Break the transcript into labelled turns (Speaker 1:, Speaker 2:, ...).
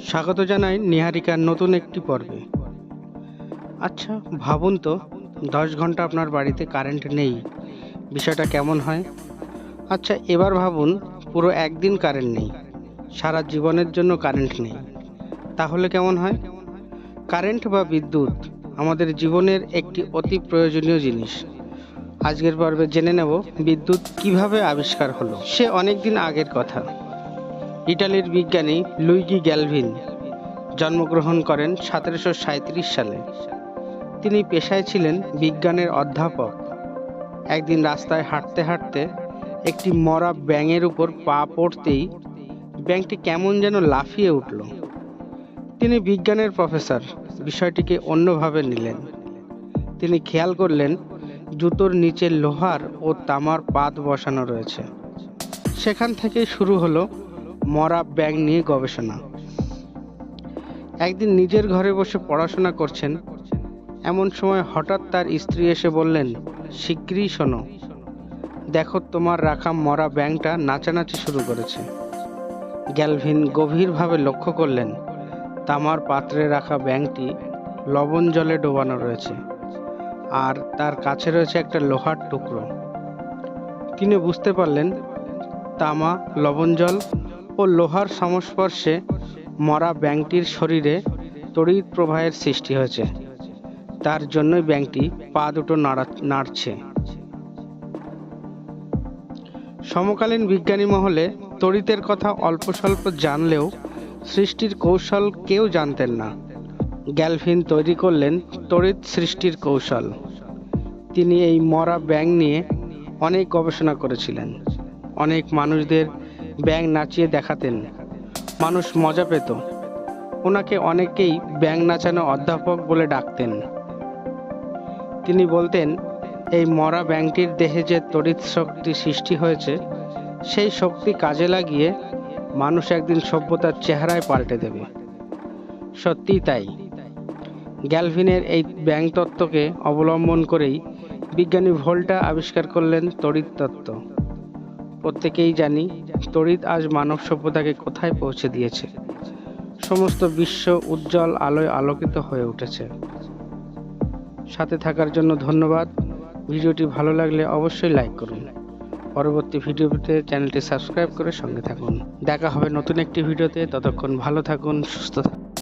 Speaker 1: স্বাগত জানাই নিহারিকার নতুন একটি পর্বে। আচ্ছা ভাবুন তো, 10 ঘন্টা আপনার বাড়িতে কারেন্ট নেই, বিষয়টা কেমন হয়? আচ্ছা এবার ভাবুন, পুরো একদিন কারেন্ট নেই, সারা জীবনের জন্য কারেন্ট নেই, তাহলে কেমন হয়? কারেন্ট বা বিদ্যুৎ আমাদের জীবনের একটি অতি প্রয়োজনীয় জিনিস। আজকের পর্বে জেনে নেব বিদ্যুৎ কিভাবে আবিষ্কার হলো। সে অনেক দিন আগের কথা। ইটালির বিজ্ঞানী লুইগি গ্যালভিন জন্মগ্রহণ করেন 1737 সালে। তিনি পেশায় ছিলেন বিজ্ঞানের অধ্যাপক। একদিন রাস্তায় হাঁটতে হাঁটতে একটি মরা ব্যাঙের উপর পা পড়তেই ব্যাঙটি কেমন যেন লাফিয়ে উঠল। তিনি বিজ্ঞানের প্রফেসর, বিষয়টিকে অন্যভাবে নিলেন। তিনি খেয়াল করলেন জুতোর নিচে লোহার ও তামার পাত বসানো রয়েছে। সেখান থেকেই শুরু হলো মরা ব্যাঙ নিয়ে গবেষণা। একদিন নিজের ঘরে বসে পড়াশোনা করছেন, এমন সময় হঠাৎ তার স্ত্রী এসে বললেন, শিগগিরই শোনো, দেখো তোমার রাখা মরা ব্যাঙটা নাচানাচি শুরু করেছে। গ্যালভিন গভীরভাবে লক্ষ্য করলেন তামার পাত্রে রাখা ব্যাঙটি লবণ জলে ডোবানো রয়েছে, আর তার কাছে রয়েছে একটা লোহার টুকরো। তিনি বুঝতে পারলেন তামা, লবণ জল ও লোহার সংস্পর্শে মরা ব্যাঙটির শরীরে তড়িৎ প্রবাহের সৃষ্টি হয়েছে। তার জন্যই ব্যাঙটি পা দুটো নাড়ছে। সমকালীন বিজ্ঞানী মহলে তড়িতের কথা অল্প স্বল্প জানলেও সৃষ্টির কৌশল কেউ জানতেন না। গ্যালভিন তৈরি করলেন তড়িৎ সৃষ্টির কৌশল। তিনি এই মরা ব্যাঙ নিয়ে অনেক গবেষণা করেছিলেন। অনেক মানুষদের ব্যাঙ নাচিয়ে দেখাতেন, মানুষ মজা পেত। ওনাকে অনেকেই ব্যাঙ নাচানো অধ্যাপক বলে ডাকতেন। তিনি বলতেন, এই মরা ব্যাঙটির দেহে যে তড়িৎ শক্তি সৃষ্টি হয়েছে, সেই শক্তি কাজে লাগিয়ে মানুষ একদিন সভ্যতার চেহারায় পাল্টে দেবে। সত্যিই তাই। গ্যালভিনের এই ব্যাঙ তত্ত্বকে অবলম্বন করেই বিজ্ঞানী ভোল্টা আবিষ্কার করলেন তড়িৎ তত্ত্ব। প্রত্যেকেই জানি তড়িৎ আজ মানব সভ্যতাকে কোথায় পৌঁছে দিয়েছে। সমস্ত বিশ্ব উজ্জ্বল আলোয় আলোকিত হয়ে উঠেছে। সাথে থাকার জন্য ধন্যবাদ। ভিডিওটি ভালো লাগলে অবশ্যই লাইক করুন। পরবর্তী ভিডিওতে চ্যানেলটি সাবস্ক্রাইব করে সঙ্গে থাকুন। দেখা হবে নতুন একটি ভিডিওতে। ততক্ষণ ভালো থাকুন, সুস্থ থাকুন।